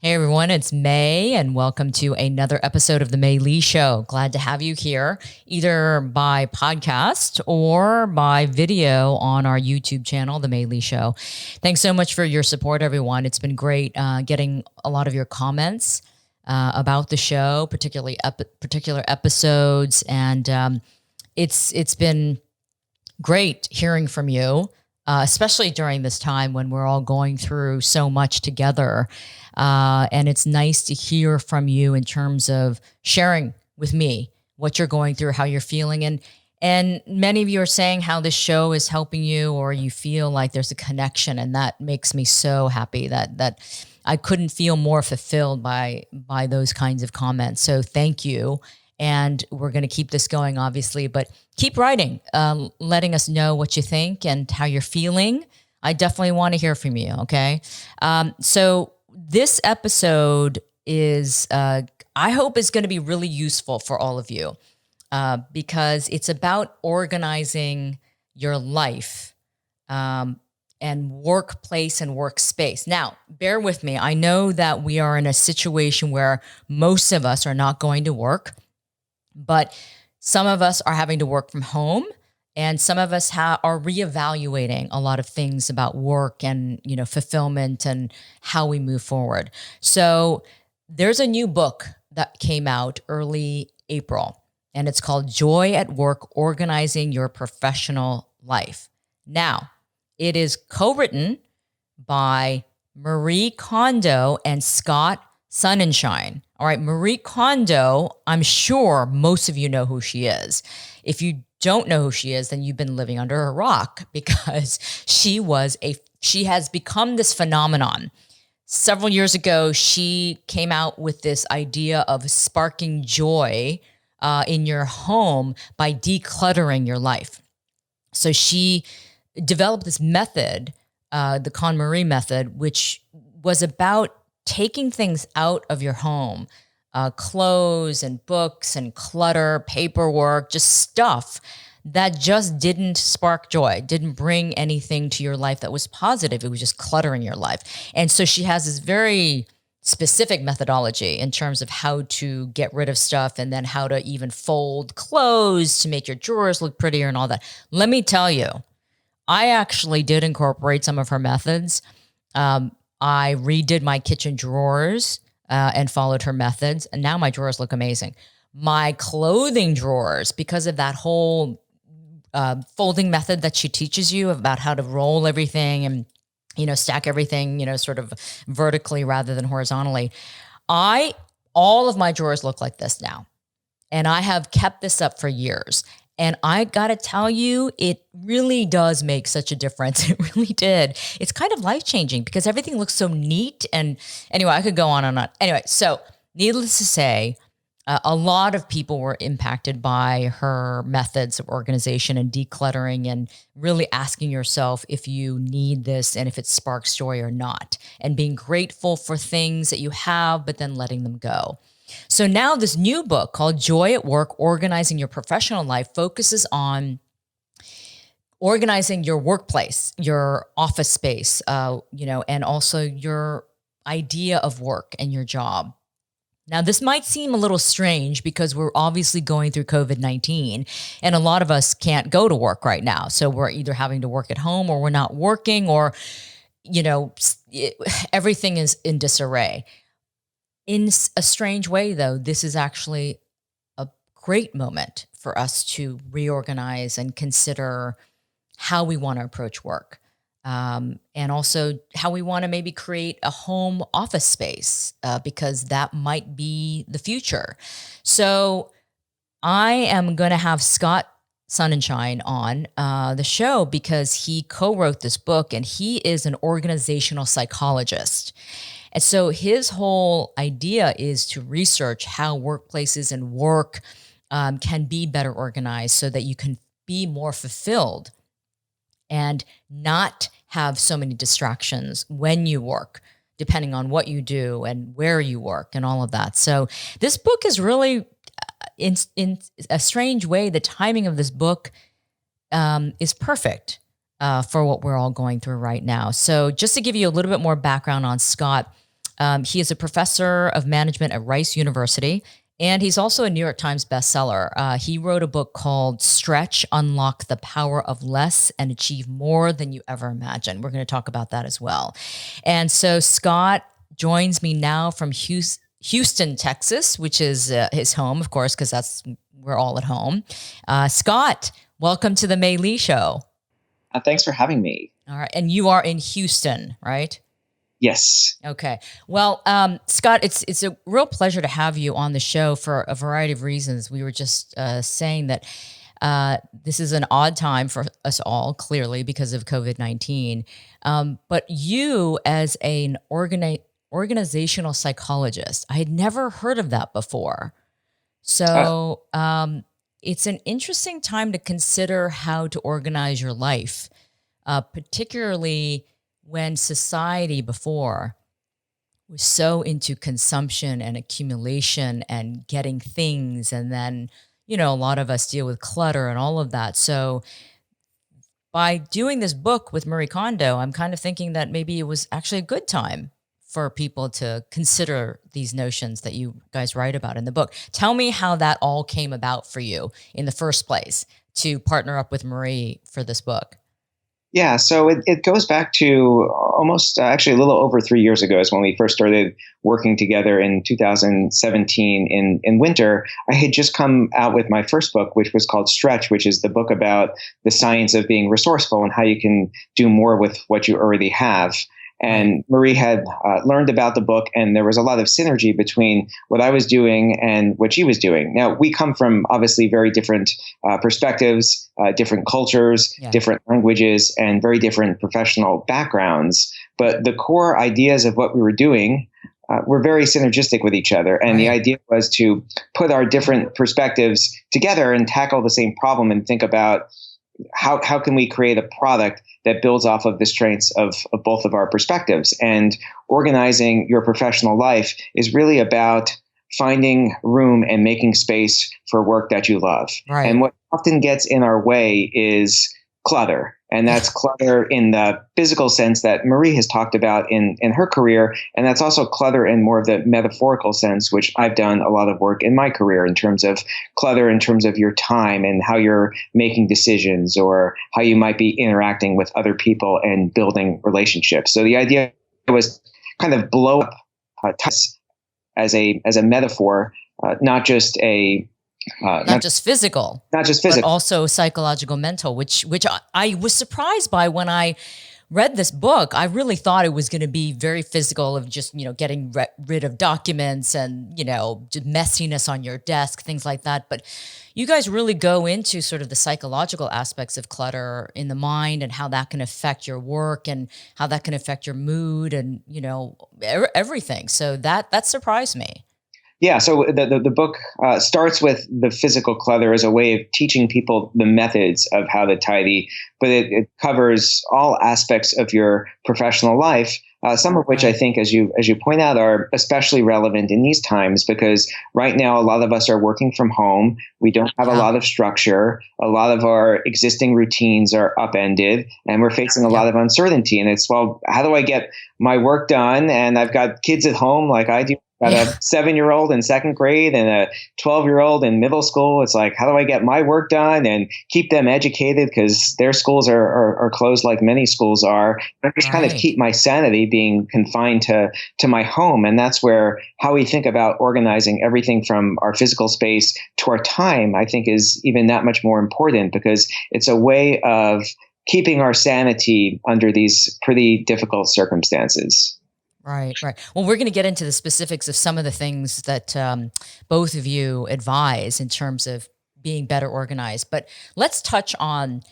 Hey everyone, it's May, and welcome to another episode of The May Lee Show. Glad to have you here, either by podcast or by video on our YouTube channel, The May Lee Show. Thanks so much for your support, everyone. It's been great getting a lot of your comments about the show, particular episodes, and it's been great hearing from you, especially during this time when we're all going through so much together. And it's nice to hear from you in terms of sharing with me what you're going through, how you're feeling. And many of you are saying how this show is helping you, or you feel like there's a connection. And that makes me so happy that I couldn't feel more fulfilled by those kinds of comments. So thank you. And we're going to keep this going, obviously, but keep writing, letting us know what you think and how you're feeling. I definitely want to hear from you. Okay. So this episode is, I hope is going to be really useful for all of you, because it's about organizing your life, and workplace and workspace. Now, bear with me. I know that we are in a situation where most of us are not going to work, but some of us are having to work from home, and some of us are reevaluating a lot of things about work and, fulfillment and how we move forward. So there's a new book that came out early April, and it's called Joy at Work: Organizing Your Professional Life. Now, it is co-written by Marie Kondo and Scott Sonenshein. All right, Marie Kondo, I'm sure most of you know who she is. If you don't know who she is, then you've been living under a rock, because she has become this phenomenon. Several years ago, she came out with this idea of sparking joy in your home by decluttering your life. So she developed this method, the KonMari method, which was about taking things out of your home, clothes and books and clutter, paperwork, just stuff that just didn't spark joy, didn't bring anything to your life that was positive. It was just cluttering your life. And so she has this very specific methodology in terms of how to get rid of stuff, and then how to even fold clothes to make your drawers look prettier and all that. Let me tell you, I actually did incorporate some of her methods. I redid my kitchen drawers and followed her methods, and now my drawers look amazing. My clothing drawers, because of that whole folding method that she teaches you about how to roll everything and stack everything, sort of vertically rather than horizontally. All of my drawers look like this now, and I have kept this up for years. And I got to tell you, it really does make such a difference. It really did. It's kind of life-changing because everything looks so neat. And anyway, I could go on and on. Anyway, so needless to say, a lot of people were impacted by her methods of organization and decluttering, and really asking yourself if you need this and if it sparks joy or not, and being grateful for things that you have, but then letting them go. So now this new book called Joy at Work: Organizing Your Professional Life focuses on organizing your workplace, your office space, and also your idea of work and your job. Now, this might seem a little strange because we're obviously going through COVID-19, and a lot of us can't go to work right now. So we're either having to work at home, or we're not working, or, everything is in disarray. In a strange way, though, this is actually a great moment for us to reorganize and consider how we want to approach work, and also how we want to maybe create a home office space, because that might be the future. So I am going to have Scott Sonenshein on the show because he co-wrote this book, and he is an organizational psychologist. And so his whole idea is to research how workplaces and work can be better organized so that you can be more fulfilled and not have so many distractions when you work, depending on what you do and where you work and all of that. So this book is really, in a strange way, the timing of this book is perfect for what we're all going through right now. So just to give you a little bit more background on Scott, He is a professor of management at Rice University, and he's also a New York Times bestseller. He wrote a book called Stretch, Unlock the Power of Less and Achieve More Than You Ever Imagined. We're going to talk about that as well. And so Scott joins me now from Houston, Texas, which is his home, of course, because we're all at home. Scott, welcome to the Mei Lee Show. Thanks for having me. All right. And you are in Houston, right? Yes. Okay. Well, Scott, it's a real pleasure to have you on the show for a variety of reasons. We were just saying that this is an odd time for us all, clearly, because of COVID-19. But you, as an organizational psychologist, I had never heard of that before. So it's an interesting time to consider how to organize your life, particularly when society before was so into consumption and accumulation and getting things. And then, a lot of us deal with clutter and all of that. So by doing this book with Marie Kondo, I'm kind of thinking that maybe it was actually a good time for people to consider these notions that you guys write about in the book. Tell me how that all came about for you in the first place to partner up with Marie for this book. Yeah, so it goes back to almost actually a little over 3 years ago is when we first started working together in 2017 in winter. I had just come out with my first book, which was called Stretch, which is the book about the science of being resourceful and how you can do more with what you already have. And Marie had learned about the book, and there was a lot of synergy between what I was doing and what she was doing. Now, we come from obviously very different perspectives, different cultures, different languages, and very different professional backgrounds. But the core ideas of what we were doing were very synergistic with each other. And the idea was to put our different perspectives together and tackle the same problem and think about how can we create a product that builds off of the strengths of both of our perspectives. And organizing your professional life is really about finding room and making space for work that you love. Right. And what often gets in our way is clutter. And that's clutter in the physical sense that Marie has talked about in her career. And that's also clutter in more of the metaphorical sense, which I've done a lot of work in my career in terms of clutter, in terms of your time and how you're making decisions or how you might be interacting with other people and building relationships. So the idea was kind of blow up as a metaphor, not just physical, but also psychological, mental, which I was surprised by when I read this book. I really thought it was going to be very physical of just, getting rid of documents and, just messiness on your desk, things like that. But you guys really go into sort of the psychological aspects of clutter in the mind and how that can affect your work and how that can affect your mood and, everything. So that surprised me. Yeah, so the book starts with the physical clutter as a way of teaching people the methods of how to tidy, but it covers all aspects of your professional life, some of which I think, as you point out, are especially relevant in these times because right now a lot of us are working from home. We don't have a lot of structure. A lot of our existing routines are upended, and we're facing a lot of uncertainty. And it's, well, how do I get my work done? And I've got kids at home like I do. Got a 7-year-old in second grade and a 12-year-old in middle school. It's like, how do I get my work done and keep them educated because their schools are closed like many schools are. I just kind of keep my sanity being confined to my home. And that's where how we think about organizing everything from our physical space to our time, I think is even that much more important because it's a way of keeping our sanity under these pretty difficult circumstances. Right. Well, we're going to get into the specifics of some of the things that both of you advise in terms of being better organized. But let's touch on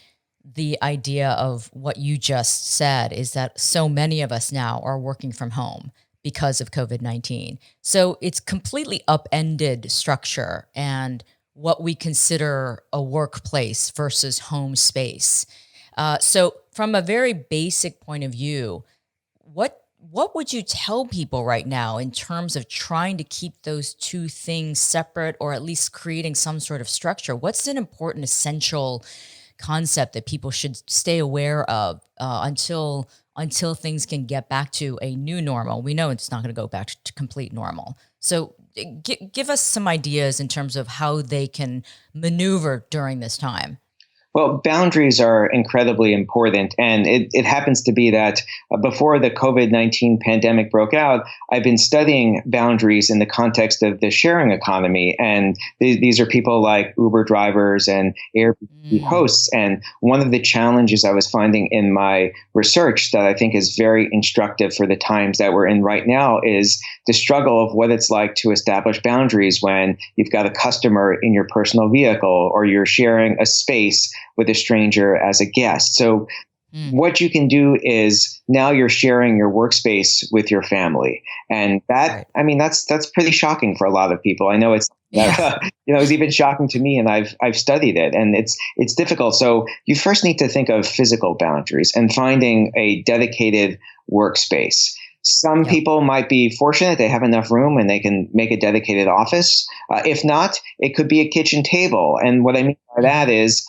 the idea of what you just said is that so many of us now are working from home because of COVID-19. So it's completely upended structure and what we consider a workplace versus home space. So from a very basic point of view, what would you tell people right now in terms of trying to keep those two things separate or at least creating some sort of structure? What's an important, essential concept that people should stay aware of until things can get back to a new normal. We know it's not going to go back to complete normal. So give us some ideas in terms of how they can maneuver during this time. Well, boundaries are incredibly important. And it happens to be that before the COVID-19 pandemic broke out, I've been studying boundaries in the context of the sharing economy. And these are people like Uber drivers and Airbnb hosts. And one of the challenges I was finding in my research that I think is very instructive for the times that we're in right now is the struggle of what it's like to establish boundaries when you've got a customer in your personal vehicle or you're sharing a space with a stranger as a guest. So what you can do is now you're sharing your workspace with your family. And that, I mean, that's pretty shocking for a lot of people. I know it's, it's even shocking to me, and I've studied it, and it's difficult. So you first need to think of physical boundaries and finding a dedicated workspace. Some people might be fortunate, they have enough room and they can make a dedicated office. If not, it could be a kitchen table. And what I mean by that is,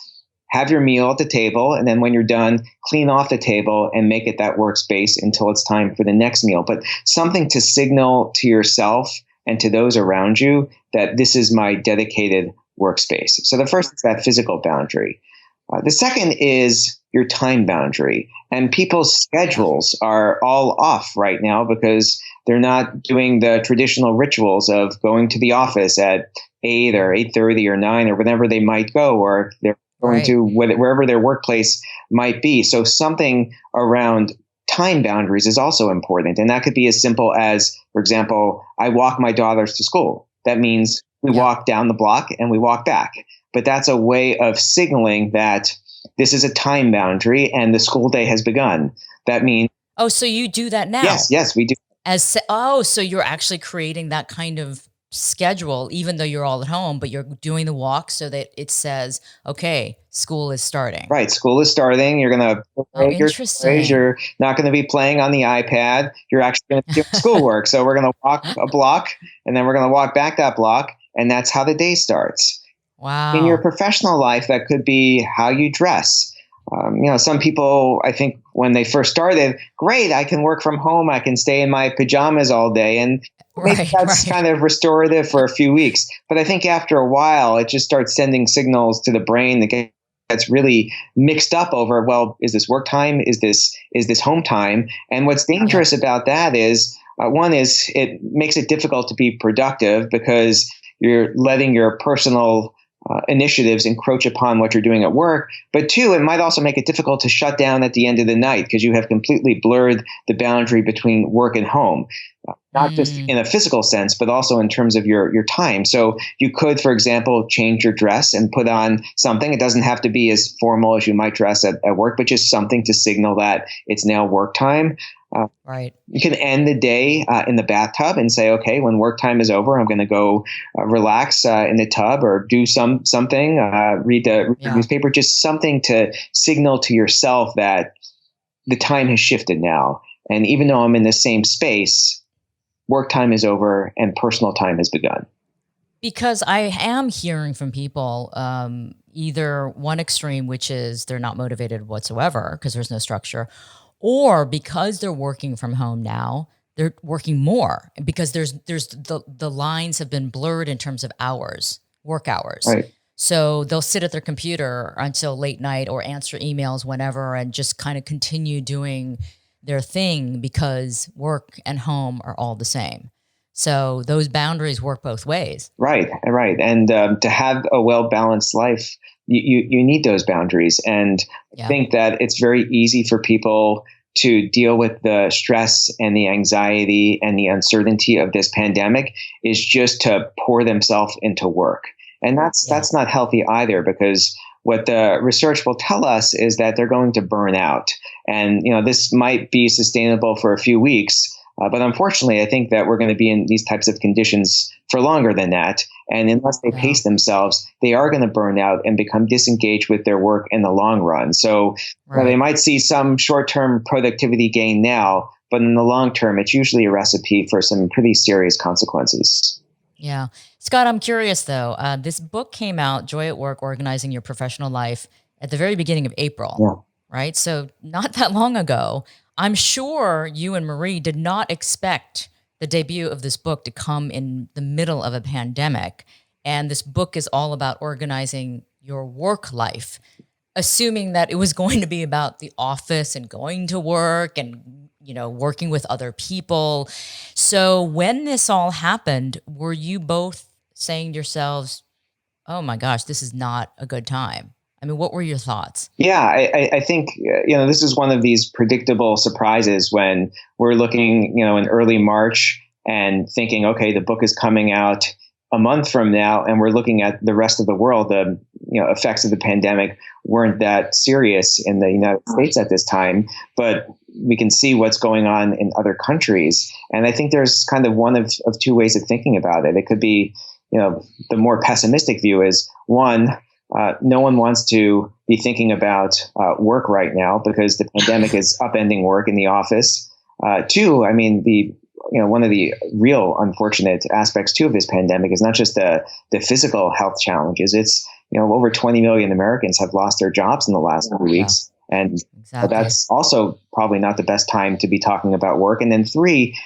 have your meal at the table, and then when you're done, clean off the table and make it that workspace until it's time for the next meal. But something to signal to yourself and to those around you that this is my dedicated workspace. So the first is that physical boundary. The second is your time boundary. And people's schedules are all off right now because they're not doing the traditional rituals of going to the office at 8 or 8:30 or 9 or whenever they might go, or they're going to wherever their workplace might be. So something around time boundaries is also important. And that could be as simple as, for example, I walk my daughters to school. That means we walk down the block and we walk back. But that's a way of signaling that this is a time boundary and the school day has begun. That means... Oh, so you do that now? Yes, we do. So you're actually creating that kind of schedule, even though you're all at home, but you're doing the walk so that it says, okay, school is starting. Right. School is starting. You're going to break your toys. You're not going to be playing on the iPad. You're actually going to do schoolwork. So we're going to walk a block and then we're going to walk back that block. And that's how the day starts. Wow. In your professional life, that could be how you dress. Some people, I think when they first started, great, I can work from home. I can stay in my pajamas all day. And maybe that's kind of restorative for a few weeks. But I think after a while, it just starts sending signals to the brain that gets really mixed up over, well, is this work time? Is this home time? And what's dangerous about that is, one is it makes it difficult to be productive because you're letting your personal initiatives encroach upon what you're doing at work. But two, it might also make it difficult to shut down at the end of the night because you have completely blurred the boundary between work and home, not just in a physical sense, but also in terms of your time. So you could, for example, change your dress and put on something. It doesn't have to be as formal as you might dress at work, but just something to signal that it's now work time. You can end the day in the bathtub and say, okay, when work time is over, I'm going to go relax in the tub or do something, read the newspaper, just something to signal to yourself that the time has shifted now. And even though I'm in the same space, work time is over and personal time has begun. Because I am hearing from people, either one extreme, which is they're not motivated whatsoever because there's no structure, or because they're working from home now, they're working more because there's the lines have been blurred in terms of hours, work hours. Right. So they'll sit at their computer until late night or answer emails whenever and just kind of continue doing their thing because work and home are all the same. So those boundaries work both ways. Right. And to have a well-balanced life, you need those boundaries. And I think that it's very easy for people to deal with the stress and the anxiety and the uncertainty of this pandemic is just to pour themselves into work. And that's not healthy either, because what the research will tell us is that they're going to burn out. And, this might be sustainable for a few weeks. But unfortunately, I think that we're going to be in these types of conditions for longer than that. And unless they pace themselves, they are going to burn out and become disengaged with their work in the long run. So they might see some short-term productivity gain now, but in the long term, it's usually a recipe for some pretty serious consequences. Yeah. Scott, I'm curious though. This book came out, Joy at Work, Organizing Your Professional Life at the very beginning of April, right? So not that long ago. I'm sure you and Marie did not expect the debut of this book to come in the middle of a pandemic. And this book is all about organizing your work life, assuming that it was going to be about the office and going to work and, working with other people. So when this all happened, were you both saying to yourselves, oh my gosh, this is not a good time? I mean, what were your thoughts? Yeah, I think this is one of these predictable surprises when we're looking, in early March and thinking, okay, the book is coming out a month from now, and we're looking at the rest of the world. The effects of the pandemic weren't that serious in the United States at this time, but we can see what's going on in other countries. And I think there's kind of one of two ways of thinking about it. It could be, the more pessimistic view is one. No one wants to be thinking about work right now because the pandemic is upending work in the office. Two, I mean, one of the real unfortunate aspects too of this pandemic is not just the physical health challenges. It's over 20 million Americans have lost their jobs in the last few weeks, and that's also probably not the best time to be talking about work. And then three,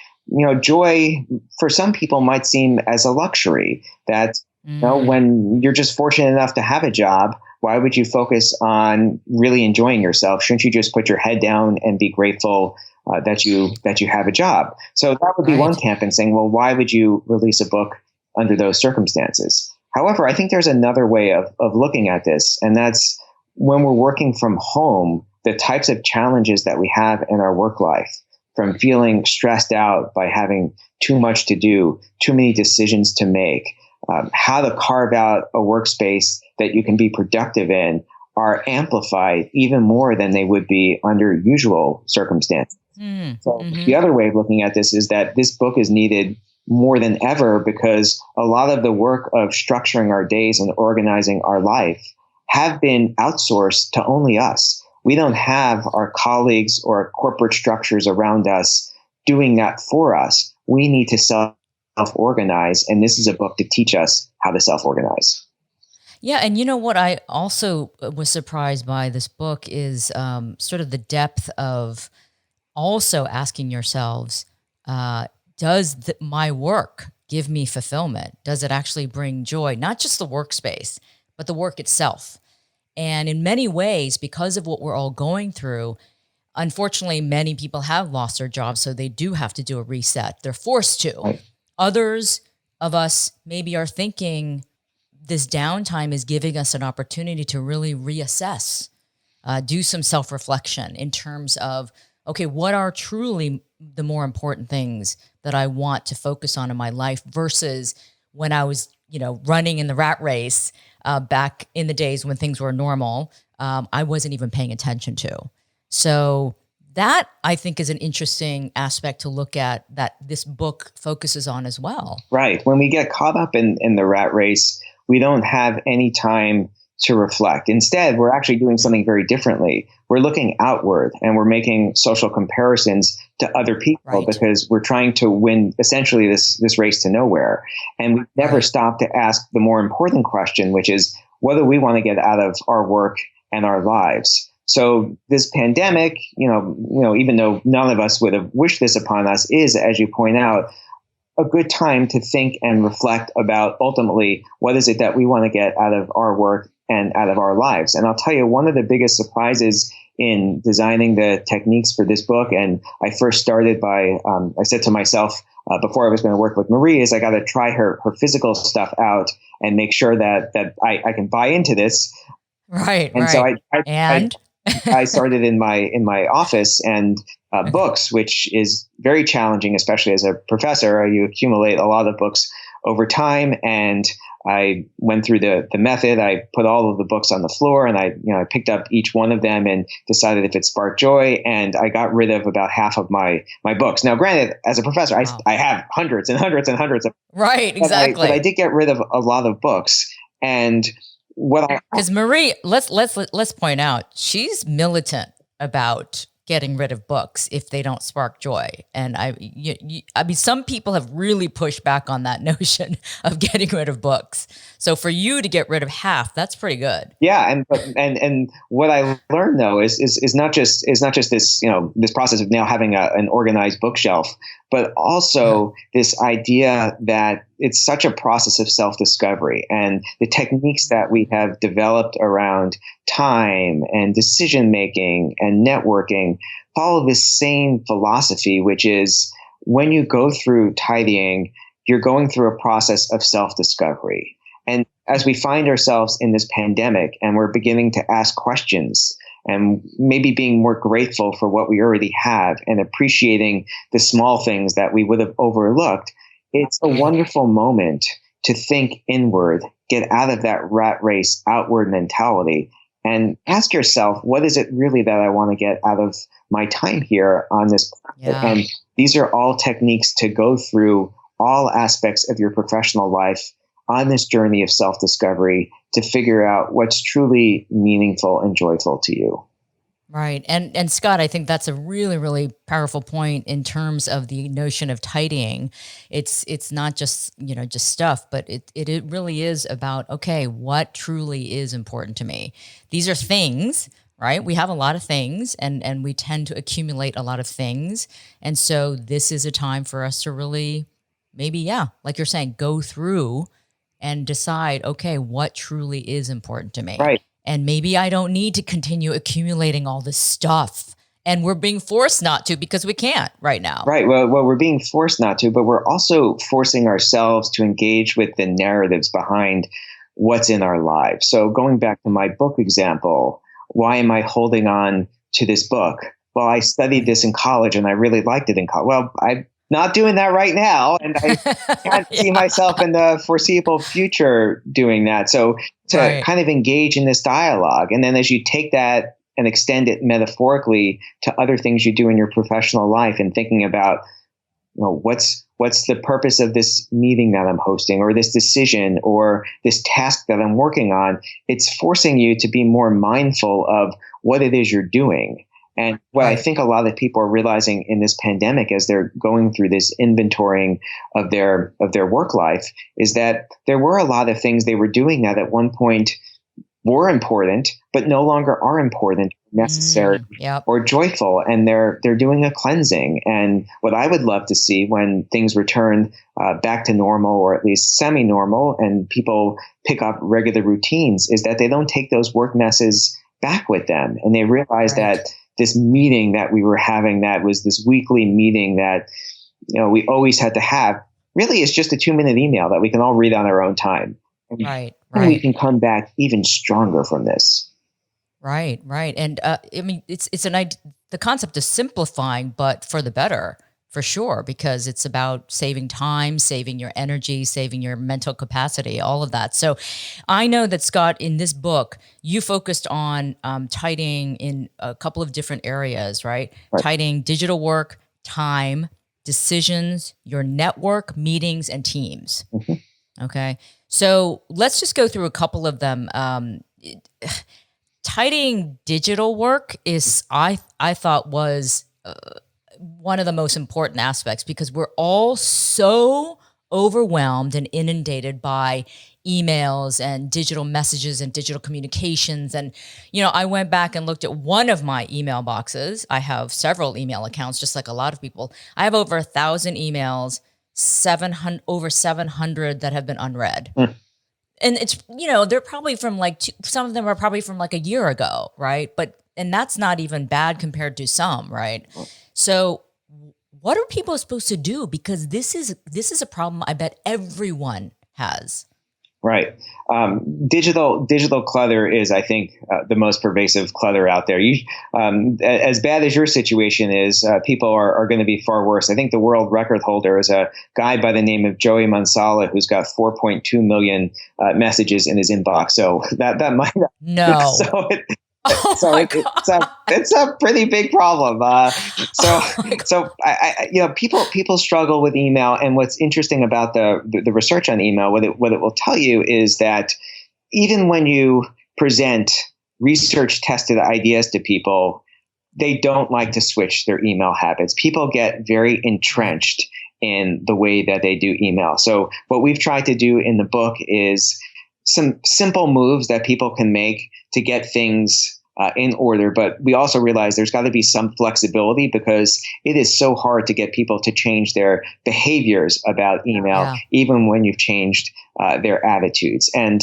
joy for some people might seem as a luxury that. When you're just fortunate enough to have a job, why would you focus on really enjoying yourself? Shouldn't you just put your head down and be grateful that you have a job? So that would be one camp in saying, well, why would you release a book under those circumstances? However, I think there's another way of looking at this, and that's when we're working from home, the types of challenges that we have in our work life, from feeling stressed out by having too much to do, too many decisions to make, how to carve out a workspace that you can be productive in are amplified even more than they would be under usual circumstances. The other way of looking at this is that this book is needed more than ever because a lot of the work of structuring our days and organizing our life have been outsourced to only us. We don't have our colleagues or corporate structures around us doing that for us. We need to self-organize, and this is a book to teach us how to self-organize. Yeah, and you know what I also was surprised by this book is sort of the depth of also asking yourselves, does my work give me fulfillment? Does it actually bring joy? Not just the workspace, but the work itself. And in many ways, because of what we're all going through, unfortunately, many people have lost their jobs, so they do have to do a reset. They're forced to. Right. Others of us maybe are thinking this downtime is giving us an opportunity to really reassess, do some self-reflection in terms of, okay, what are truly the more important things that I want to focus on in my life versus when I was, running in the rat race back in the days when things were normal, I wasn't even paying attention to. So that, I think, is an interesting aspect to look at that this book focuses on as well. Right. When we get caught up in the rat race, we don't have any time to reflect. Instead, we're actually doing something very differently. We're looking outward and we're making social comparisons to other people because we're trying to win essentially this race to nowhere. And we never stop to ask the more important question, which is, what do we want to get out of our work and our lives? So this pandemic, even though none of us would have wished this upon us, is, as you point out, a good time to think and reflect about ultimately what is it that we want to get out of our work and out of our lives. And I'll tell you, one of the biggest surprises in designing the techniques for this book, and I first started by, I said to myself before I was going to work with Marie, is I got to try her physical stuff out and make sure that I can buy into this. Right. And so I I started in my office and books, which is very challenging, especially as a professor. You accumulate a lot of books over time, and I went through the method. I put all of the books on the floor, and I picked up each one of them and decided if it sparked joy. And I got rid of about half of my books. Now, granted, as a professor, I have hundreds and hundreds and hundreds of right, exactly. But I did get rid of a lot of books, and because Marie, let's point out, she's militant about getting rid of books if they don't spark joy. And I mean, some people have really pushed back on that notion of getting rid of books. So for you to get rid of half, that's pretty good. Yeah, and what I learned though is not just this, this process of now having an organized bookshelf, but also this idea that it's such a process of self-discovery, and the techniques that we have developed around time and decision making and networking follow this same philosophy, which is when you go through tidying, you're going through a process of self-discovery. And as we find ourselves in this pandemic and we're beginning to ask questions and maybe being more grateful for what we already have and appreciating the small things that we would have overlooked, it's a wonderful moment to think inward, get out of that rat race outward mentality, and ask yourself, what is it really that I want to get out of my time here on this planet? Yeah. And these are all techniques to go through all aspects of your professional life on this journey of self-discovery to figure out what's truly meaningful and joyful to you. Right. And Scott, I think that's a really, really powerful point in terms of the notion of tidying. It's not just, just stuff, but it really is about, okay, what truly is important to me? These are things, right? We have a lot of things and we tend to accumulate a lot of things. And so this is a time for us to really maybe, like you're saying, go through and decide, okay, what truly is important to me. Right. And maybe I don't need to continue accumulating all this stuff. And we're being forced not to because we can't right now. Right. Well, we're being forced not to, but we're also forcing ourselves to engage with the narratives behind what's in our lives. So going back to my book example, why am I holding on to this book? Well, I studied this in college and I really liked it in college. Well, I'm not doing that right now, and I can't see myself in the foreseeable future doing that. So to kind of engage in this dialogue, and then as you take that and extend it metaphorically to other things you do in your professional life, and thinking about, what's the purpose of this meeting that I'm hosting, or this decision, or this task that I'm working on, it's forcing you to be more mindful of what it is you're doing. And what I think a lot of people are realizing in this pandemic, as they're going through this inventorying of their work life, is that there were a lot of things they were doing that at one point were important, but no longer are important, necessary, or joyful. And they're doing a cleansing. And what I would love to see when things return back to normal, or at least semi-normal, and people pick up regular routines, is that they don't take those work messes back with them, and they realize that this meeting that we were having, that was this weekly meeting that we always had to have, really is just a 2-minute email that we can all read on our own time. Right. And we can come back even stronger from this. Right. And I mean, it's the concept of simplifying, but for the better, for sure, because it's about saving time, saving your energy, saving your mental capacity, all of that. So I know that, Scott, in this book, you focused on tidying in a couple of different areas, right? Tidying digital work, time, decisions, your network, meetings, and teams. Mm-hmm. Okay. So let's just go through a couple of them. Tidying digital work is, I thought, was one of the most important aspects, because we're all so overwhelmed and inundated by emails and digital messages and digital communications. And, I went back and looked at one of my email boxes. I have several email accounts, just like a lot of people. I have over 1,000 emails, over 700 that have been unread. And it's, they're probably from some of them are probably from a year ago, right? And that's not even bad compared to some, right? So what are people supposed to do? Because this is a problem I bet everyone has. Right. Digital clutter is, I think, the most pervasive clutter out there. As bad as your situation is, people are going to be far worse. I think the world record holder is a guy by the name of Joey Mansala, who's got 4.2 million messages in his inbox. So that might no. It's a pretty big problem. People struggle with email, and what's interesting about the research on email, what it will tell you is that even when you present research tested ideas to people, they don't like to switch their email habits. People get very entrenched in the way that they do email. So what we've tried to do in the book is some simple moves that people can make to get things in order. But we also realize there's got to be some flexibility because it is so hard to get people to change their behaviors about email, even when you've changed their attitudes. And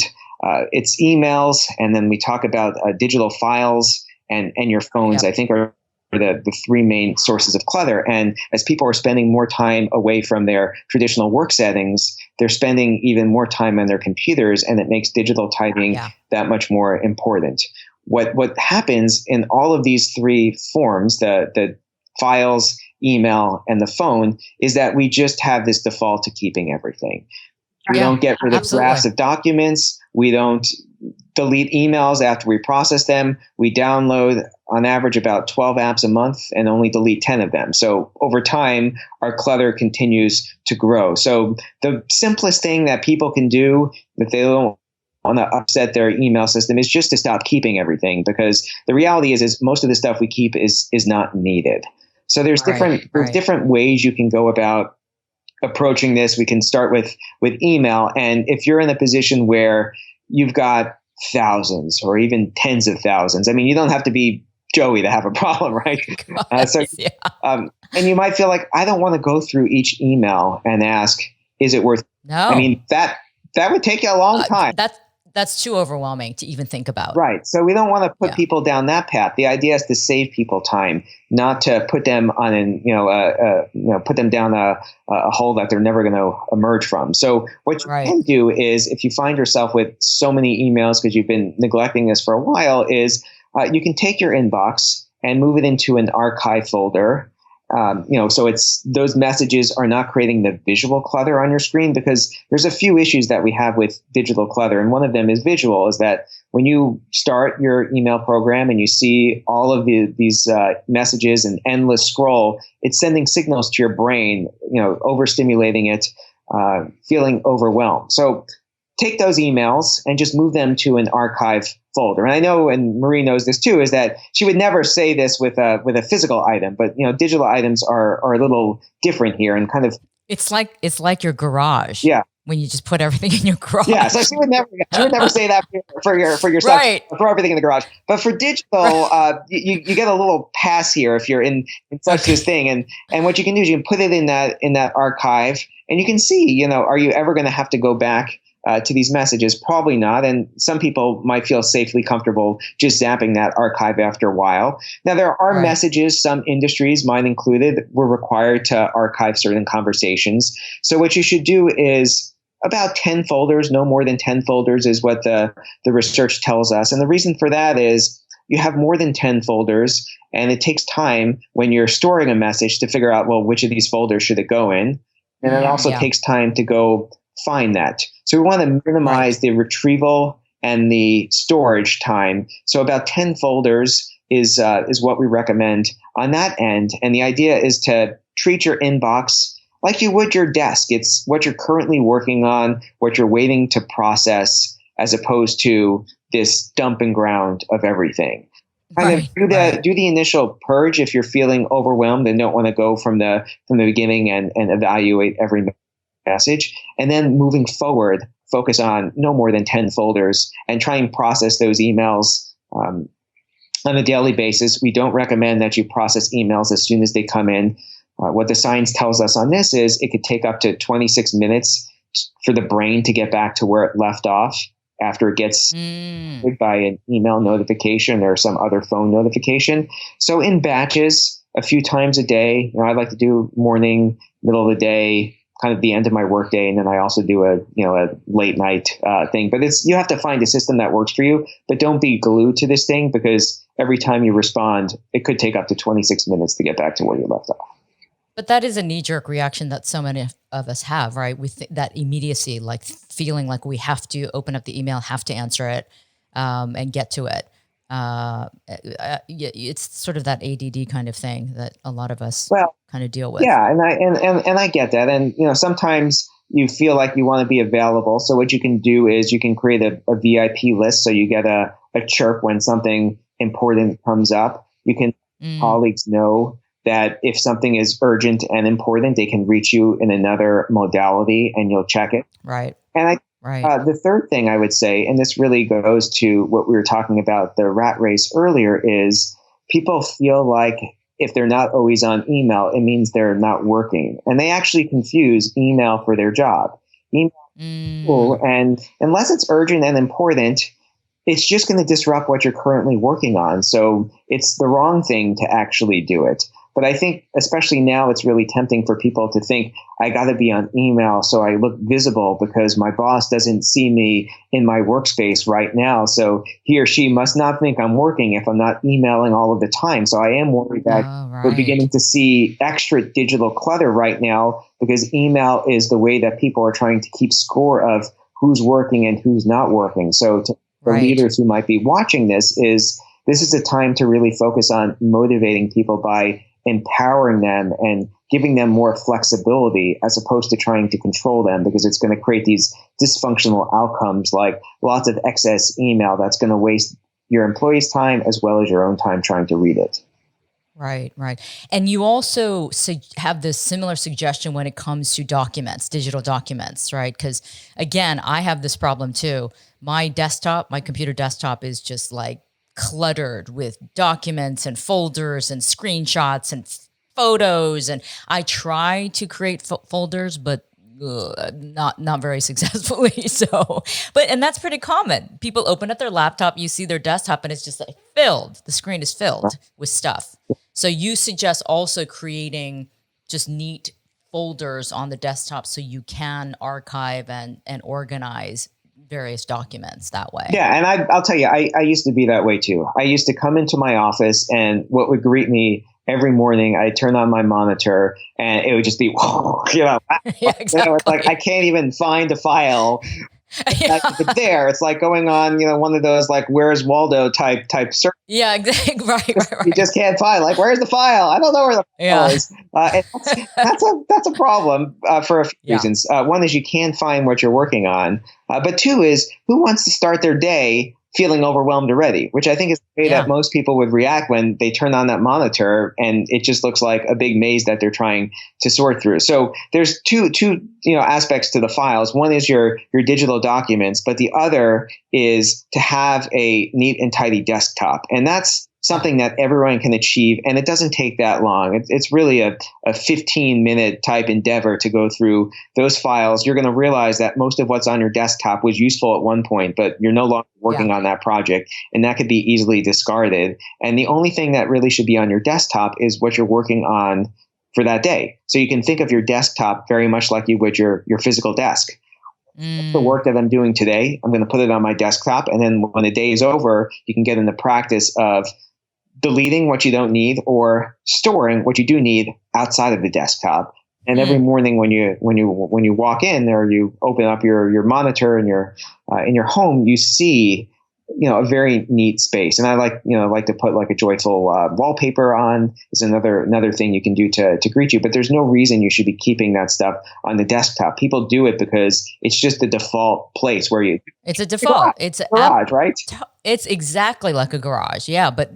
it's emails. And then we talk about digital files and your phones, I think are the three main sources of clutter. And as people are spending more time away from their traditional work settings, they're spending even more time on their computers, and it makes digital tidying that much more important. What happens in all of these three forms, the files, email, and the phone, is that we just have this default to keeping everything. We don't get rid of drafts of documents. We don't delete emails after we process them. We download on average about 12 apps a month and only delete 10 of them. So over time, our clutter continues to grow. So the simplest thing that people can do if they don't want to upset their email system is just to stop keeping everything, because the reality is most of the stuff we keep is not needed. So there's different ways you can go about approaching this. We can start with email. And if you're in a position where you've got thousands or even tens of thousands, I mean, you don't have to be Joey to have a problem, right? And you might feel like, I don't want to go through each email and ask, is it worth? No. I mean, that would take you a long time. That's too overwhelming to even think about. Right. So we don't want to put people down that path. The idea is to save people time, not to put them on put them down a hole that they're never going to emerge from. So what you can do is, if you find yourself with so many emails because you've been neglecting this for a while, is you can take your inbox and move it into an archive folder. So it's those messages are not creating the visual clutter on your screen, because there's a few issues that we have with digital clutter. And one of them is visual, is that when you start your email program and you see all of these messages and endless scroll, it's sending signals to your brain, overstimulating it, feeling overwhelmed. So take those emails and just move them to an archive folder. And I know, and Marie knows this too, is that she would never say this with a physical item, but digital items are a little different here, and kind of it's like your garage. Yeah. When you just put everything in your garage. Yeah. So she would never say that for yourself. Right. Throw everything in the garage. But for digital, you get a little pass here if you're in such this thing. And what you can do is you can put it in that archive, and you can see, are you ever going to have to go back to these messages? Probably not. And some people might feel safely comfortable just zapping that archive after a while. Now, there are messages, some industries, mine included, were required to archive certain conversations. So what you should do is about 10 folders, no more than 10 folders is what the research tells us. And the reason for that is you have more than 10 folders, and it takes time when you're storing a message to figure out, well, which of these folders should it go in? And it also takes time to go find that. So we want to minimize the retrieval and the storage time. So about 10 folders is what we recommend on that end. And the idea is to treat your inbox like you would your desk. It's what you're currently working on, what you're waiting to process, as opposed to this dumping ground of everything. Kind of do the initial purge if you're feeling overwhelmed and don't want to go from the beginning and evaluate every message. And then moving forward, focus on no more than 10 folders and try and process those emails on a daily basis. We don't recommend that you process emails as soon as they come in. What the science tells us on this is it could take up to 26 minutes for the brain to get back to where it left off after it gets hit by an email notification or some other phone notification. So in batches, a few times a day, I like to do morning, middle of the day, kind of the end of my workday, and then I also do a late night thing. But you have to find a system that works for you. But don't be glued to this thing, because every time you respond, it could take up to 26 minutes to get back to where you left off. But that is a knee-jerk reaction that so many of us have, right? That immediacy, like feeling like we have to open up the email, have to answer it, and get to it. It's sort of that ADD kind of thing that a lot of us kind of deal with. Yeah, and I get that. And sometimes you feel like you want to be available. So what you can do is you can create a VIP list, so you get a chirp when something important comes up. You can Mm, colleagues know that if something is urgent and important, they can reach you in another modality and you'll check it. right. And Right. the third thing I would say, and this really goes to what we were talking about the rat race earlier, is people feel like if they're not always on email, it means they're not working. And they actually confuse email for their job. Email, Mm, and unless it's urgent and important, it's just going to disrupt what you're currently working on. So it's the wrong thing to actually do it. But I think, especially now, it's really tempting for people to think, I got to be on email so I look visible because my boss doesn't see me in my workspace right now. So he or she must not think I'm working if I'm not emailing all of the time. So I am worried that oh, we're right. beginning to see extra digital clutter right now because email is the way that people are trying to keep score of who's working and who's not working. So to the Right. leaders who might be watching this is a time to really focus on motivating people by empowering them and giving them more flexibility as opposed to trying to control them, because it's going to create these dysfunctional outcomes like lots of excess email that's going to waste your employees' time as well as your own time trying to read it. Right, right. And you also have this similar suggestion when it comes to documents, digital documents, right? Because again, I have this problem too. My computer desktop is just like cluttered with documents and folders and screenshots and photos. And I try to create folders, but not very successfully. So, and that's pretty common. People open up their laptop, you see their desktop, and it's just like filled. The screen is filled with stuff. So you suggest also creating just neat folders on the desktop so you can archive and organize various documents that way. Yeah, and I'll tell you, I used to be that way too. I used to come into my office, and what would greet me every morning, I'd turn on my monitor, and it would just be, Yeah, it's like I exactly. can't even find a file. Like, Yeah. if it's there, it's like going on, one of those like "Where's Waldo" type search. Yeah, exactly. Right, right, You right. just can't find. Like, where's the file? I don't know where the file Yeah. is. And that's a problem for a few Yeah. reasons. One is you can't find what you're working on, but two is who wants to start their day feeling overwhelmed already, which I think is the way that Yeah. most people would react when they turn on that monitor and it just looks like a big maze that they're trying to sort through. So there's two aspects to the files. One is your digital documents, but the other is to have a neat and tidy desktop, and that's Yeah. something that everyone can achieve, and it doesn't take that long. It's really a 15-minute type endeavor to go through those files. You're going to realize that most of what's on your desktop was useful at one point, but you're no longer Yeah. working on that project, and that could be easily discarded. And the only thing that really should be on your desktop is what you're working on for that day. So you can think of your desktop very much like you would your physical desk. The Mm, work that I'm doing today, I'm going to put it on my desktop, and then when the day is over, you can get in the practice of deleting what you don't need or storing what you do need outside of the desktop. And every mm. morning when you walk in or you open up your monitor in your home, you see a very neat space. And I like to put like a joyful wallpaper on is another thing you can do to greet you. But there's no reason you should be keeping that stuff on the desktop. People do it because it's just the default place where you It's a garage, default. garage, right? It's exactly like a garage. Yeah, but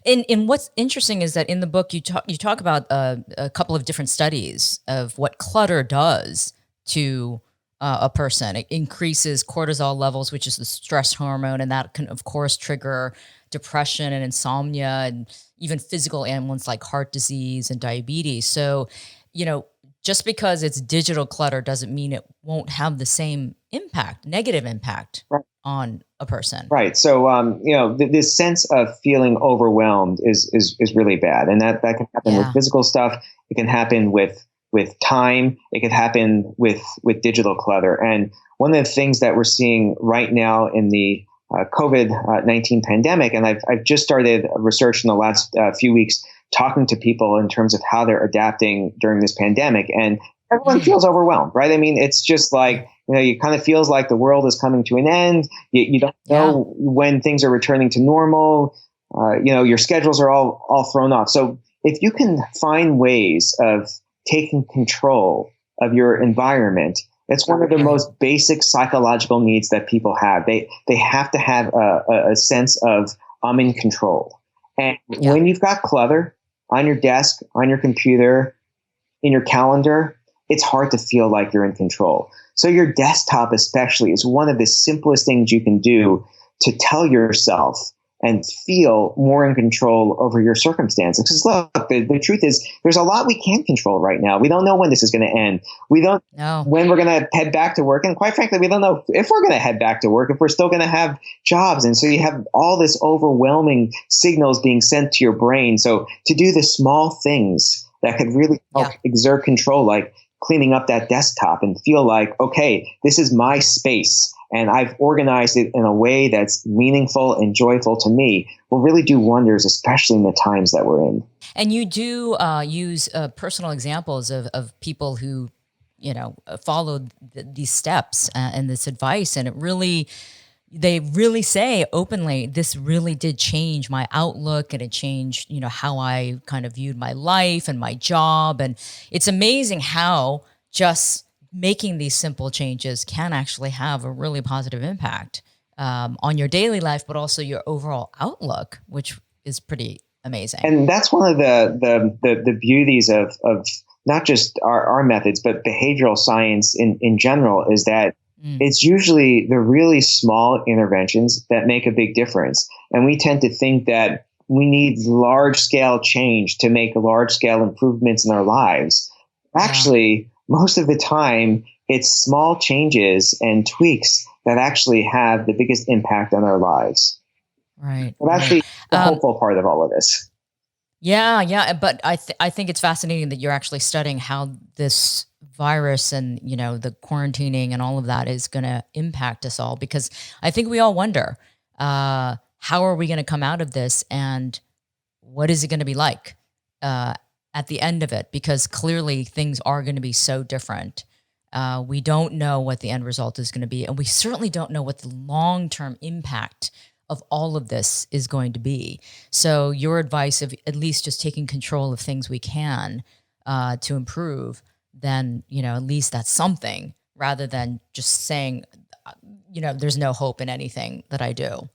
in what's interesting is that in the book you talk about a couple of different studies of what clutter does to a person. It increases cortisol levels, which is the stress hormone, and that can of course trigger depression and insomnia and even physical ailments like heart disease and diabetes. So, you know, just because it's digital clutter doesn't mean it won't have the same impact, negative impact on a person. Right. So, this sense of feeling overwhelmed is really bad, and that can happen with Yeah. physical stuff. It can happen with time. It can happen with digital clutter. And one of the things that we're seeing right now in the COVID-19 pandemic, and I've just started research in the last few weeks talking to people in terms of how they're adapting during this pandemic, and everyone Mm, feels overwhelmed, right? I mean, it's just yeah. like, you kind of feels like the world is coming to an end. You don't Yeah. know when things are returning to normal. Your schedules are all thrown off. So if you can find ways of taking control of your environment, it's one of the Right. most basic psychological needs that people have. They have to have a sense of I'm in control. And Yeah. when you've got clutter on your desk, on your computer, in your calendar, it's hard to feel like you're in control. So your desktop especially is one of the simplest things you can do to tell yourself and feel more in control over your circumstances. Because look, the truth is there's a lot we can't control right now. We don't know when this is going to end. We don't No. when we're going to head back to work. And quite frankly, we don't know if we're going to head back to work, if we're still going to have jobs. And so you have all this overwhelming signals being sent to your brain. So to do the small things that could really help exert control, like cleaning up that desktop and feel like, okay, this is my space and I've organized it in a way that's meaningful and joyful to me, will really do wonders, especially in the times that we're in. And you do use personal examples of people who, followed these steps and this advice. And they really say openly, this really did change my outlook, and it changed, how I kind of viewed my life and my job. And it's amazing how just making these simple changes can actually have a really positive impact on your daily life, but also your overall outlook, which is pretty amazing. And that's one of the beauties of not just our methods, but behavioral science in general, is that it's usually the really small interventions that make a big difference. And we tend to think that we need large scale change to make large scale improvements in our lives. Actually, most of the time, it's small changes and tweaks that actually have the biggest impact on our lives. Right. Well, that's the hopeful part of all of this. Yeah. But I think it's fascinating that you're actually studying how this virus and, the quarantining and all of that is going to impact us all, because I think we all wonder, how are we going to come out of this, and what is it going to be like at the end of it? Because clearly things are going to be so different. We don't know what the end result is going to be, and we certainly don't know what the long-term impact of all of this is going to be. So your advice of at least just taking control of things we can to improve, then, at least that's something, rather than just saying, there's no hope in anything that I do.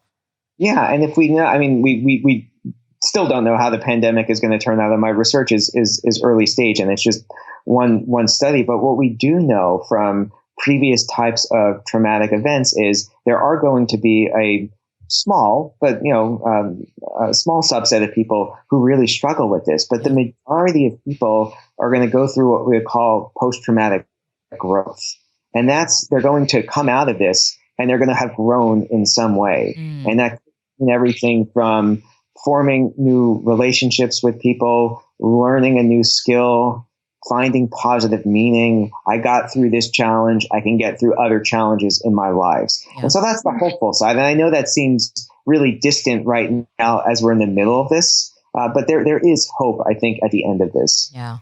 Yeah. And if we know, we still don't know how the pandemic is going to turn out. And my research is early stage, and it's just one study. But what we do know from previous types of traumatic events is there are going to be a small, but a small subset of people who really struggle with this. But the majority of people are going to go through what we would call post-traumatic growth, and they're going to come out of this and they're going to have grown in some way, and that's everything from forming new relationships with people, learning a new skill, finding positive meaning. I got through this challenge. I can get through other challenges in my lives. Yeah. And so that's the hopeful side. And I know that seems really distant right now as we're in the middle of this. But there is hope, I think, at the end of this. Yeah.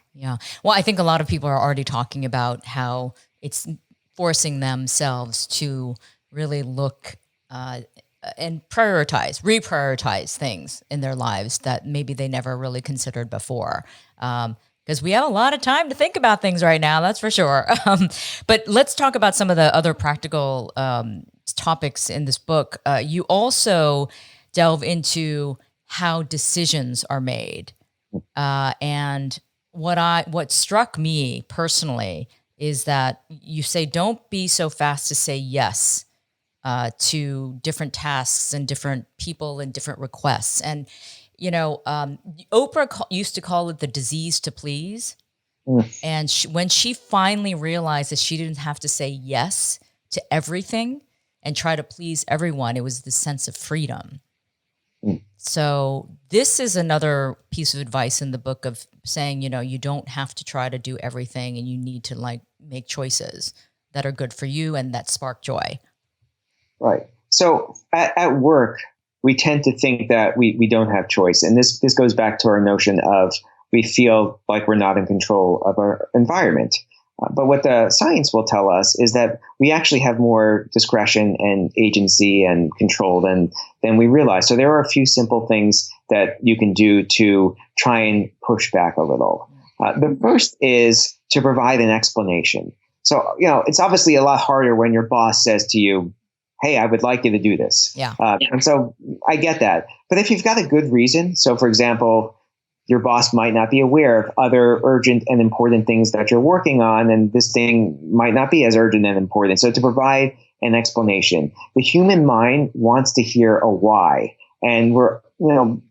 Well, I think a lot of people are already talking about how it's forcing themselves to really look and reprioritize things in their lives that maybe they never really considered before. Because we have a lot of time to think about things right now, that's for sure. But let's talk about some of the other practical topics in this book. You also delve into how decisions are made. And what struck me personally is that you say, don't be so fast to say yes to different tasks and different people and different requests. And Oprah used to call it the disease to please. And when she finally realized that she didn't have to say yes to everything and try to please everyone, it was the sense of freedom. So this is another piece of advice in the book of saying, you don't have to try to do everything, and you need to make choices that are good for you and that spark joy. Right. So at work, we tend to think that we don't have choice. And this goes back to our notion of we feel like we're not in control of our environment. But what the science will tell us is that we actually have more discretion and agency and control than we realize. So there are a few simple things that you can do to try and push back a little. The first is to provide an explanation. So, it's obviously a lot harder when your boss says to you, hey, I would like you to do this. Yeah. And so I get that. But if you've got a good reason, so for example, your boss might not be aware of other urgent and important things that you're working on, and this thing might not be as urgent and important. So to provide an explanation, the human mind wants to hear a why. And we're,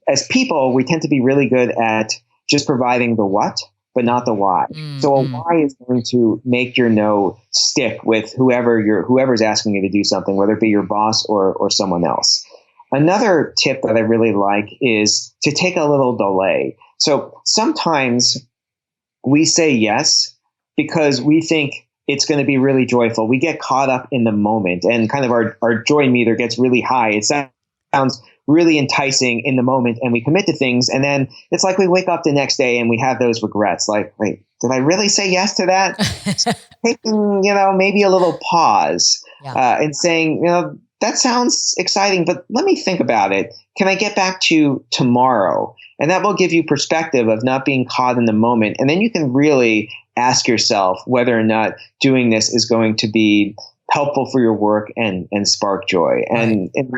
as people, we tend to be really good at just providing the what, but not the why. So a why is going to make your no stick with whoever's asking you to do something, whether it be your boss or someone else. Another tip that I really like is to take a little delay. So sometimes we say yes because we think it's going to be really joyful. We get caught up in the moment, and kind of our joy meter gets really high. It sounds really enticing in the moment, and we commit to things. And then it's like we wake up the next day and we have those regrets. Like, wait, did I really say yes to that? Taking, maybe a little pause and saying, that sounds exciting, but let me think about it. Can I get back to tomorrow? And that will give you perspective of not being caught in the moment. And then you can really ask yourself whether or not doing this is going to be helpful for your work and spark joy. And in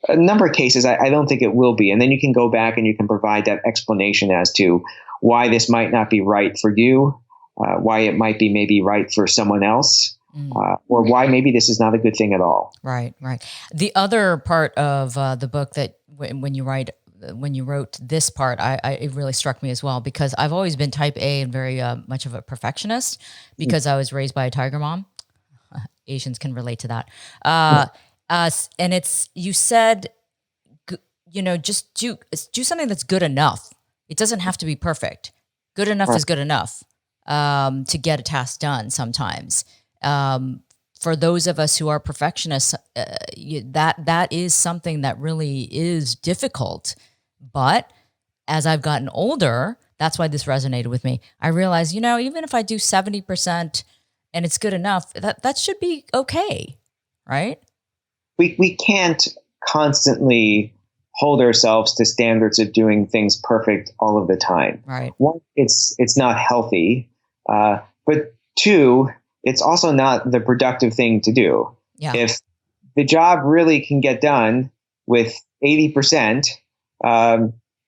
a number of cases, I don't think it will be. And then you can go back and you can provide that explanation as to why this might not be right for you, why it might be maybe right for someone else. Or why maybe this is not a good thing at all. Right. The other part of the book that when you wrote this part, it really struck me as well, because I've always been type A and very much of a perfectionist because I was raised by a tiger mom. Asians can relate to that. And you said, just do something that's good enough. It doesn't have to be perfect. Good enough is good enough to get a task done sometimes. For those of us who are perfectionists, that is something that really is difficult. But as I've gotten older, that's why this resonated with me. I realized, even if I do 70% and it's good enough, that should be okay, right? We can't constantly hold ourselves to standards of doing things perfect all of the time. Right. One, it's not healthy. But two, it's also not the productive thing to do. Yeah. If the job really can get done with 80%,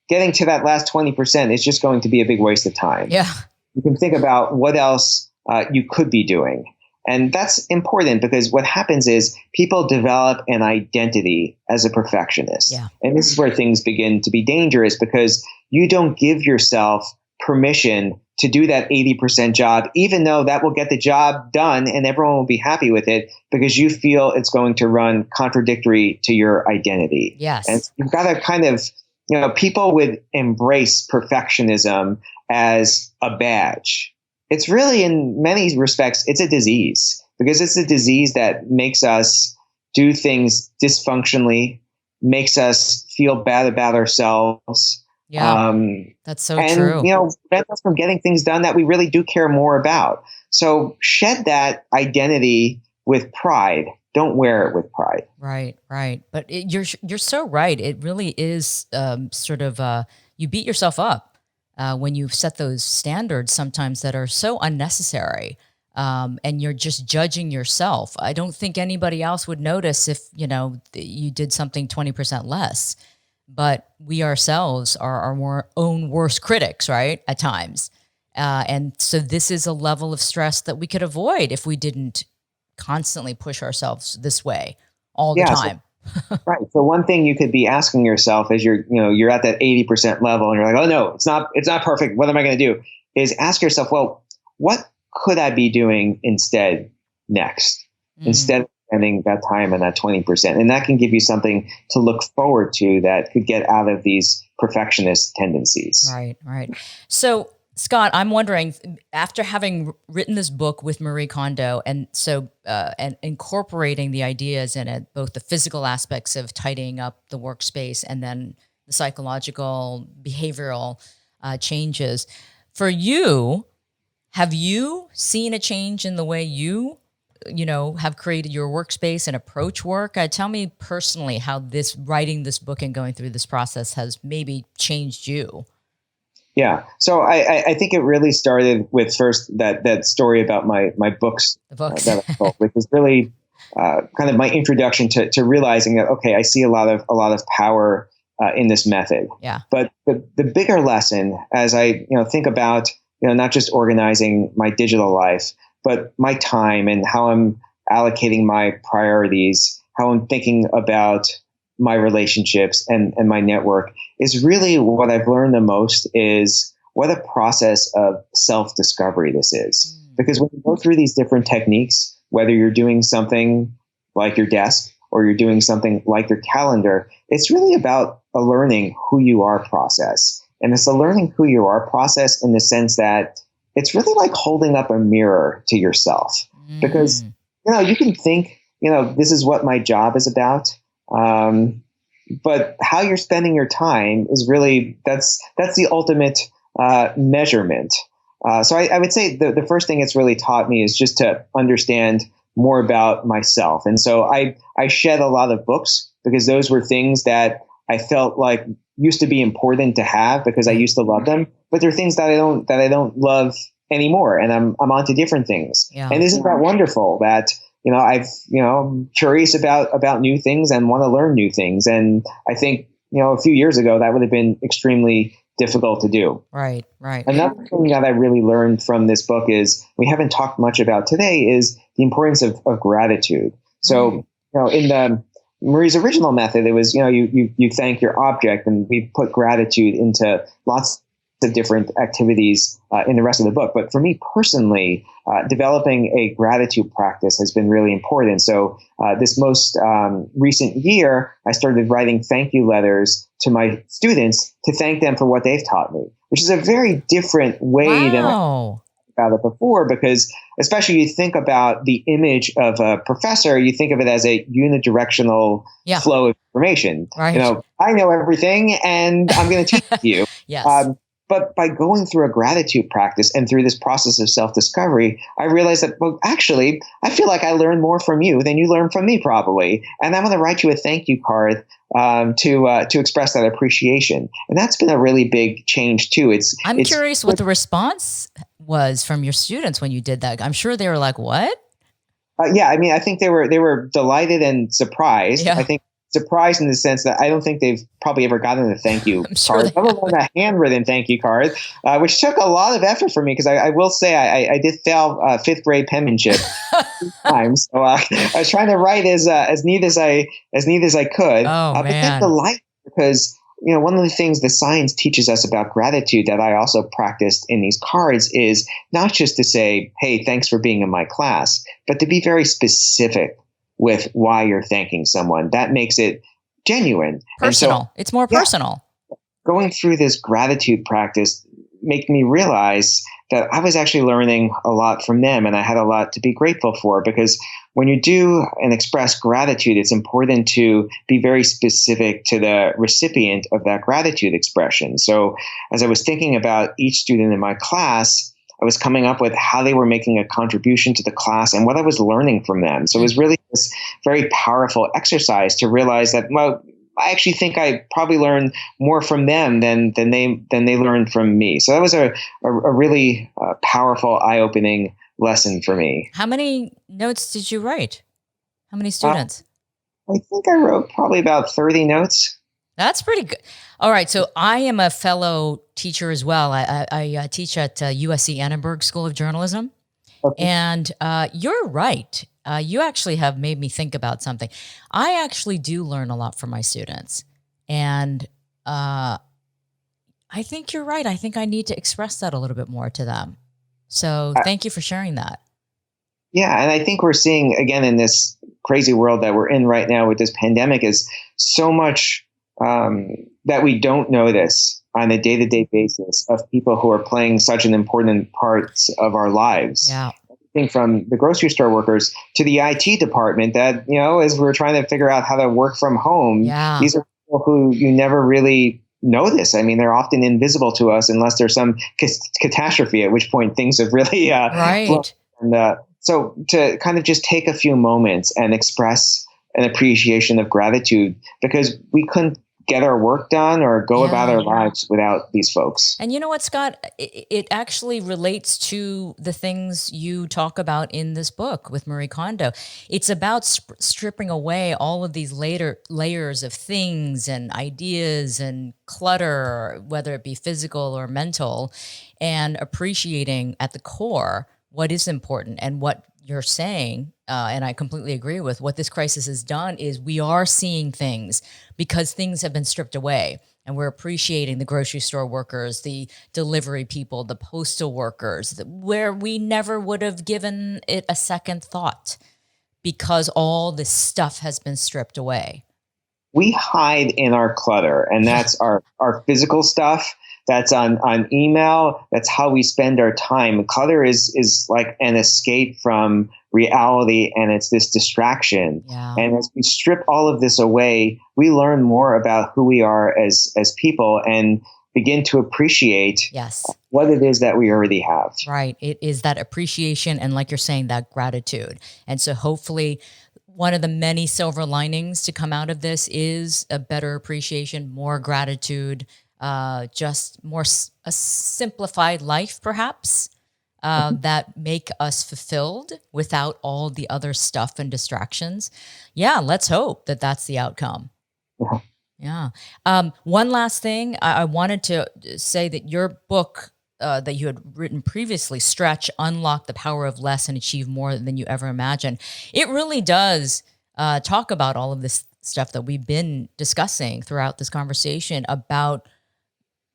getting to that last 20% is just going to be a big waste of time. Yeah. You can think about what else you could be doing. And that's important because what happens is people develop an identity as a perfectionist. Yeah. And this is where things begin to be dangerous because you don't give yourself permission to do that 80% job, even though that will get the job done and everyone will be happy with it because you feel it's going to run contradictory to your identity. Yes. And you've got to kind of, people would embrace perfectionism as a badge. It's really, in many respects, it's a disease because it's a disease that makes us do things dysfunctionally, makes us feel bad about ourselves. Yeah, that's so true. Prevent us from getting things done that we really do care more about. So shed that identity with pride. Don't wear it with pride. Right. But you're so right. It really is you beat yourself up when you set those standards sometimes that are so unnecessary. And you're just judging yourself. I don't think anybody else would notice if, you did something 20% less. But we ourselves are our own worst critics, right, at times. And so this is a level of stress that we could avoid if we didn't constantly push ourselves this way all the time. Right. So one thing you could be asking yourself as you're at that 80% level and you're like, oh no, it's not perfect. What am I going to do? Is ask yourself, well, what could I be doing instead next? Instead of spending that time on that 20%. And that can give you something to look forward to that could get out of these perfectionist tendencies. Right. So, Scott, I'm wondering, after having written this book with Marie Kondo and incorporating the ideas in it, both the physical aspects of tidying up the workspace and then the psychological, behavioral changes, for you, have you seen a change in the way you have created your workspace and approach work? Tell me personally how writing this book and going through this process has maybe changed you. Yeah. So I think it really started with first that story about my books. The books. That I wrote, which is really kind of my introduction to realizing that, okay, I see a lot of power in this method. Yeah. But the bigger lesson, as I think about not just organizing my digital life, but my time and how I'm allocating my priorities, how I'm thinking about my relationships and my network, is really what I've learned the most is what a process of self-discovery this is. Because when you go through these different techniques, whether you're doing something like your desk or you're doing something like your calendar, it's really about a learning who you are process. And it's a learning who you are process in the sense that it's really like holding up a mirror to yourself. Because, you can think, this is what my job is about. But how you're spending your time is really, that's the ultimate measurement. So I would say the first thing it's really taught me is just to understand more about myself. And so I shed a lot of books because those were things that I felt like used to be important to have because I used to love them, but they're things that I don't love anymore. And I'm onto different things. Yeah. And isn't that wonderful that, I'm curious about new things and want to learn new things. And I think, a few years ago, that would have been extremely difficult to do. Right. Another thing that I really learned from this book is, we haven't talked much about today, is the importance of gratitude. So, in Marie's original method, it was, you thank your object, and we put gratitude into lots of different activities in the rest of the book. But for me personally, developing a gratitude practice has been really important. So this most recent year, I started writing thank you letters to my students to thank them for what they've taught me, which is a very different way than I about it before, because especially you think about the image of a professor, you think of it as a unidirectional flow of information. Right. I know everything and I'm going to teach you. Yes. But by going through a gratitude practice and through this process of self-discovery, I realized that, well, actually, I feel like I learned more from you than you learned from me, probably. And I'm going to write you a thank you card to express that appreciation. And that's been a really big change too. I'm curious what the response was from your students when you did that. I'm sure they were like, "What?" I mean, I think they were delighted and surprised. Yeah. I think surprised in the sense that I don't think they've probably ever gotten a thank you card, let alone a handwritten thank you card, which took a lot of effort for me, because I will say I did fail fifth grade penmanship 3 times. So I was trying to write as neat as I could. Oh, But then delight, because one of the things the science teaches us about gratitude that I also practiced in these cards is not just to say, "Hey, thanks for being in my class," but to be very specific with why you're thanking someone. That makes it genuine. Personal. And so, it's more personal. Going through this gratitude practice made me realize that I was actually learning a lot from them, and I had a lot to be grateful for, because when you do and express gratitude, it's important to be very specific to the recipient of that gratitude expression. So as I was thinking about each student in my class, I was coming up with how they were making a contribution to the class and what I was learning from them. So it was really this very powerful exercise to realize that, well, I actually think I probably learned more from them than they learned from me. So that was a really powerful, eye-opening lesson for me. How many notes did you write? How many students? I think I wrote probably about 30 notes. That's pretty good. All right. So I am a fellow teacher as well. I teach at USC Annenberg School of Journalism. Okay. And you're right. You actually have made me think about something. I actually do learn a lot from my students. And I think you're right. I think I need to express that a little bit more to them. So thank you for sharing that. Yeah. And I think we're seeing, again, in this crazy world that we're in right now with this pandemic, is so much that we don't notice on a day-to-day basis of people who are playing such an important parts of our lives. Yeah. Everything from the grocery store workers to the IT department that, as we're trying to figure out how to work from home, these are people who you never really notice. I mean, they're often invisible to us unless there's some catastrophe, at which point things have really right. And so to kind of just take a few moments and express an appreciation of gratitude, because we couldn't get our work done or go about Yeah. our lives without these folks. And you know what, Scott? It actually relates to the things you talk about in this book with Marie Kondo. It's about stripping away all of these later layers of things and ideas and clutter, whether it be physical or mental, and appreciating at the core what is important. And what you're saying, and I completely agree with, what this crisis has done is we are seeing things because things have been stripped away. And we're appreciating the grocery store workers, the delivery people, the postal workers, where we never would have given it a second thought because all this stuff has been stripped away. We hide in our clutter, and that's our physical stuff. That's on email. That's how we spend our time. Clutter is like an escape from reality, and it's this distraction. Yeah. And as we strip all of this away, we learn more about who we are as people and begin to appreciate Yes. what it is that we already have. Right. It is that appreciation and, like you're saying, that gratitude. And so hopefully one of the many silver linings to come out of this is a better appreciation, more gratitude, just more a simplified life, perhaps, that make us fulfilled without all the other stuff and distractions. Yeah, let's hope that that's the outcome. Yeah. One last thing, I wanted to say that your book that you had written previously, Stretch, Unlock the Power of Less and Achieve More Than You Ever Imagined, it really does talk about all of this stuff that we've been discussing throughout this conversation about,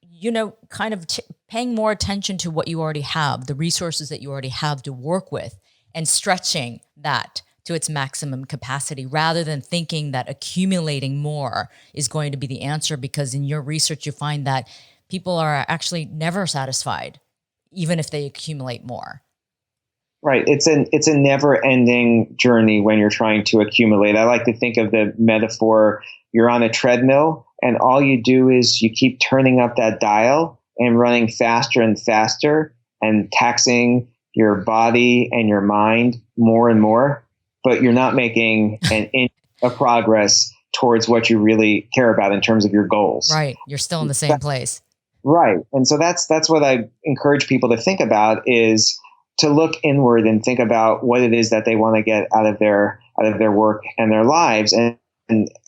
you know, kind of paying more attention to what you already have, the resources that you already have to work with, and stretching that to its maximum capacity rather than thinking that accumulating more is going to be the answer, because in your research, you find that people are actually never satisfied, even if they accumulate more. Right. It's a never ending journey when you're trying to accumulate. I like to think of the metaphor, you're on a treadmill and all you do is you keep turning up that dial and running faster and faster and taxing your body and your mind more and more, but you're not making an inch of progress towards what you really care about in terms of your goals. Right. You're still in the same place. Right. And so that's what I encourage people to think about, is to look inward and think about what it is that they want to get out of their work and their lives. And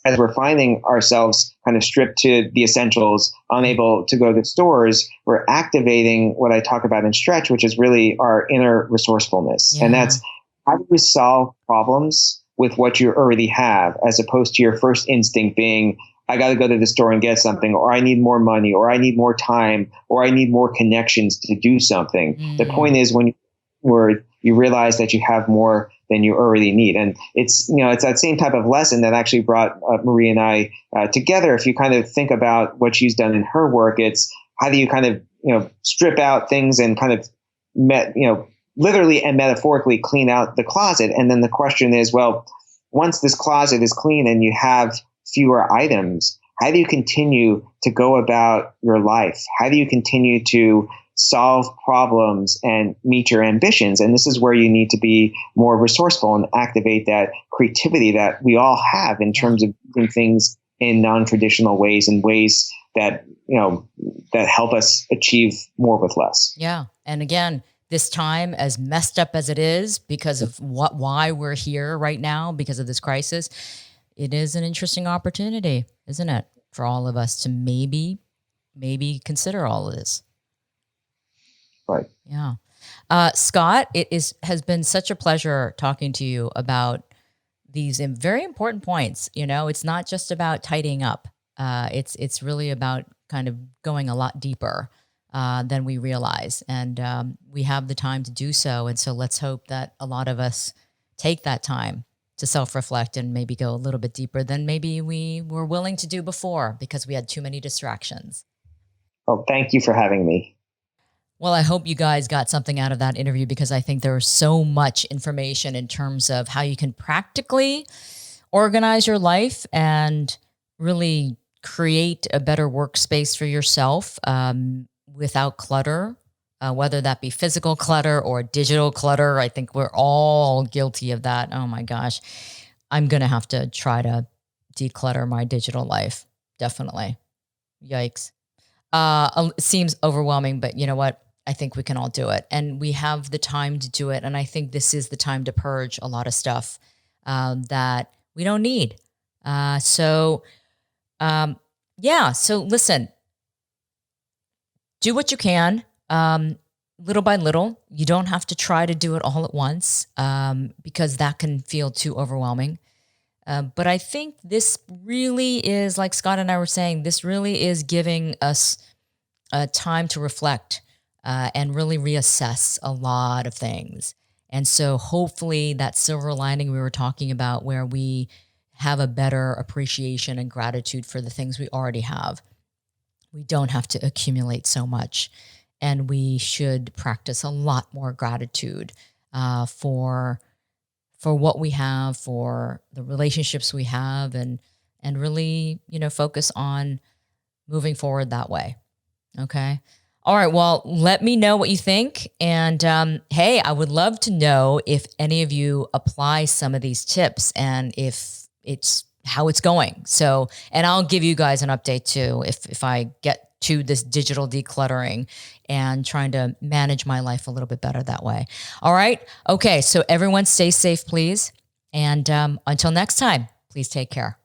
as we're finding ourselves kind of stripped to the essentials, unable to go to stores, we're activating what I talk about in Stretch, which is really our inner resourcefulness. Yeah. And that's how do we solve problems with what you already have, as opposed to your first instinct being, I got to go to the store and get something, or I need more money, or I need more time, or I need more connections to do something. The point is when you realize that you have more than you already need. And it's that same type of lesson that actually brought Marie and I together. If you kind of think about what she's done in her work, it's how do you kind of, strip out things and kind of, literally and metaphorically clean out the closet. And then the question is, well, once this closet is clean and you have fewer items, how do you continue to go about your life? How do you continue to solve problems and meet your ambitions? And this is where you need to be more resourceful and activate that creativity that we all have in terms of doing things in non-traditional ways and ways that, that help us achieve more with less. Yeah. And again, this time, as messed up as it is because of why we're here right now, because of this crisis, it is an interesting opportunity, isn't it, for all of us to maybe consider all of this. Right. Yeah. Scott, has been such a pleasure talking to you about these very important points. It's not just about tidying up. It's really about kind of going a lot deeper than we realize. And we have the time to do so. And so let's hope that a lot of us take that time to self-reflect and maybe go a little bit deeper than maybe we were willing to do before because we had too many distractions. Well, thank you for having me. Well, I hope you guys got something out of that interview, because I think there was so much information in terms of how you can practically organize your life and really create a better workspace for yourself without clutter, whether that be physical clutter or digital clutter. I think we're all guilty of that. Oh my gosh. I'm going to have to try to declutter my digital life. definitely. Yikes. It seems overwhelming, but you know what? I think we can all do it, and we have the time to do it. And I think this is the time to purge a lot of stuff that we don't need. So, yeah. So listen, do what you can, little by little. You don't have to try to do it all at once because that can feel too overwhelming. But I think this really is, like Scott and I were saying, this really is giving us time to reflect and really reassess a lot of things. And so hopefully that silver lining we were talking about, where we have a better appreciation and gratitude for the things we already have. We don't have to accumulate so much. And we should practice a lot more gratitude for what we have, for the relationships we have, and really, focus on moving forward that way. Okay. All right. Well, let me know what you think. And hey, I would love to know if any of you apply some of these tips and if it's how it's going. So, and I'll give you guys an update too if I get to this digital decluttering and trying to manage my life a little bit better that way. All right. Okay. So everyone stay safe, please. And until next time, please take care.